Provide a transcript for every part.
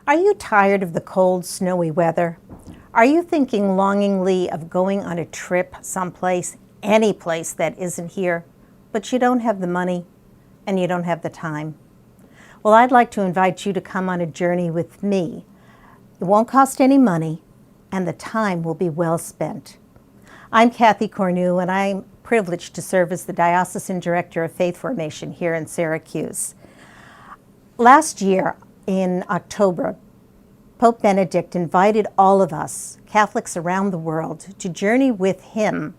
Are you tired of the cold, snowy weather? Are you thinking longingly of going on a trip someplace, any place that isn't here, but you don't have the money and you don't have the time? Well, I'd like to invite you to come on a journey with me. It won't cost any money, and the time will be well spent. I'm Cathy Cornue, and I'm privileged to serve as the Diocesan Director of Faith Formation here in Syracuse. Last year, in October, Pope Benedict invited all of us, Catholics around the world, to journey with him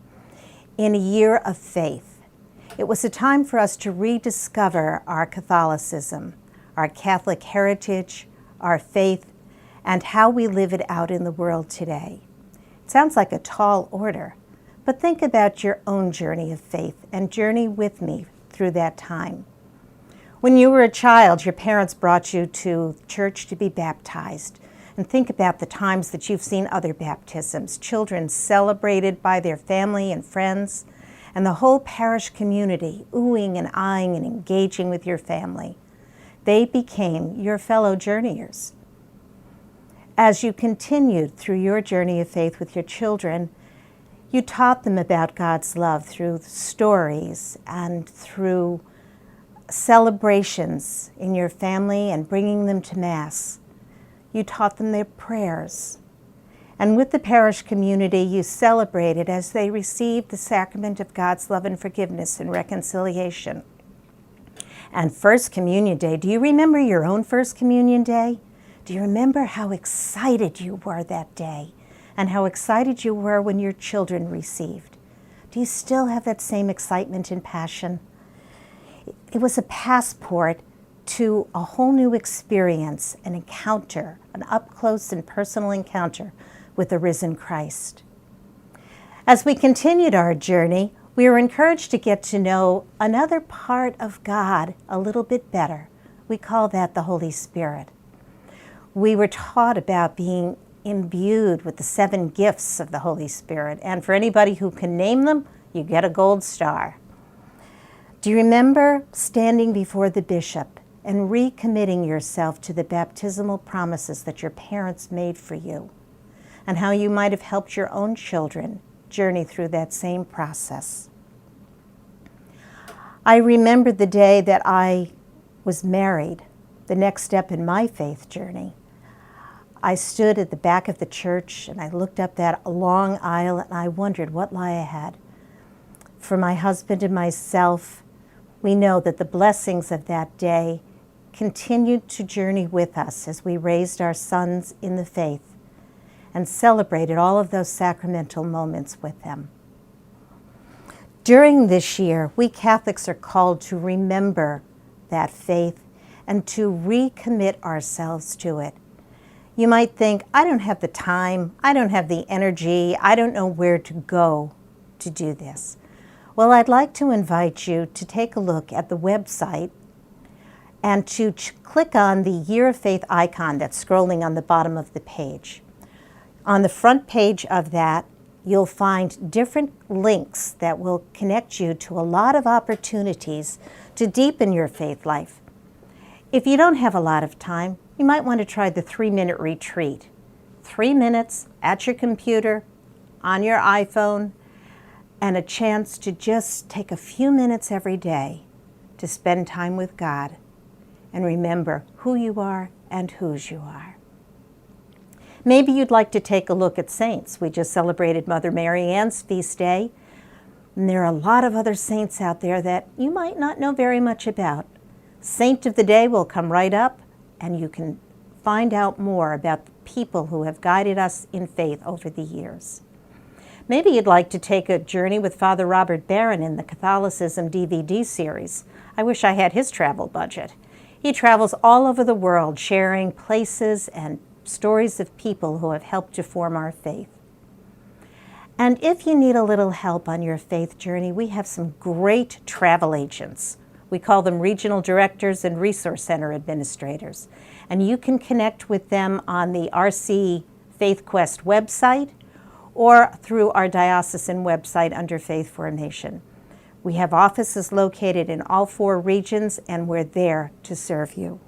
in a year of faith. It was a time for us to rediscover our Catholicism, our Catholic heritage, our faith, and how we live it out in the world today. It sounds like a tall order, but think about your own journey of faith and journey with me through that time. When you were a child, your parents brought you to church to be baptized. And think about the times that you've seen other baptisms, children celebrated by their family and friends, and the whole parish community oohing and eyeing and engaging with your family. They became your fellow journeyers. As you continued through your journey of faith with your children, you taught them about God's love through stories and through celebrations in your family and bringing them to Mass. You taught them their prayers. And with the parish community, you celebrated as they received the sacrament of God's love and forgiveness and reconciliation. And First Communion Day, do you remember your own First Communion Day? Do you remember how excited you were that day and how excited you were when your children received? Do you still have that same excitement and passion? It was a passport to a whole new experience, an encounter, an up-close and personal encounter with the risen Christ. As we continued our journey, we were encouraged to get to know another part of God a little bit better. We call that the Holy Spirit. We were taught about being imbued with the 7 gifts of the Holy Spirit, and for anybody who can name them, you get a gold star. Do you remember standing before the bishop and recommitting yourself to the baptismal promises that your parents made for you, and how you might have helped your own children journey through that same process? I remember the day that I was married, the next step in my faith journey. I stood at the back of the church and I looked up that long aisle and I wondered what lie ahead. For my husband and myself, we know that the blessings of that day continued to journey with us as we raised our sons in the faith and celebrated all of those sacramental moments with them. During this year, we Catholics are called to remember that faith and to recommit ourselves to it. You might think, I don't have the time, I don't have the energy, I don't know where to go to do this. Well, I'd like to invite you to take a look at the website and to click on the Year of Faith icon that's scrolling on the bottom of the page. On the front page of that, you'll find different links that will connect you to a lot of opportunities to deepen your faith life. If you don't have a lot of time, you might want to try the 3-minute retreat. 3 minutes at your computer, on your iPhone, and a chance to just take a few minutes every day to spend time with God and remember who you are and whose you are. Maybe you'd like to take a look at saints. We just celebrated Mother Mary Ann's feast day, and there are a lot of other saints out there that you might not know very much about. Saint of the Day will come right up, and you can find out more about the people who have guided us in faith over the years. Maybe you'd like to take a journey with Father Robert Barron in the Catholicism DVD series. I wish I had his travel budget. He travels all over the world sharing places and stories of people who have helped to form our faith. And if you need a little help on your faith journey, we have some great travel agents. We call them regional directors and resource center administrators. And you can connect with them on the RC Faith Quest website or through our diocesan website under Faith Formation. We have offices located in all 4 regions, and we're there to serve you.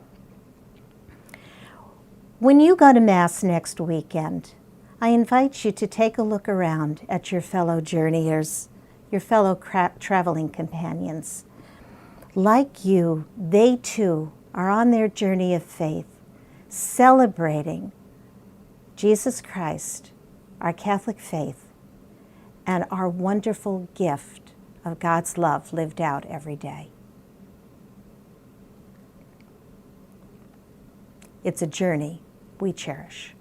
When you go to Mass next weekend, I invite you to take a look around at your fellow journeyers, your fellow traveling companions. Like you, they too are on their journey of faith, celebrating Jesus Christ, our Catholic faith, and our wonderful gift of God's love lived out every day. It's a journey we cherish.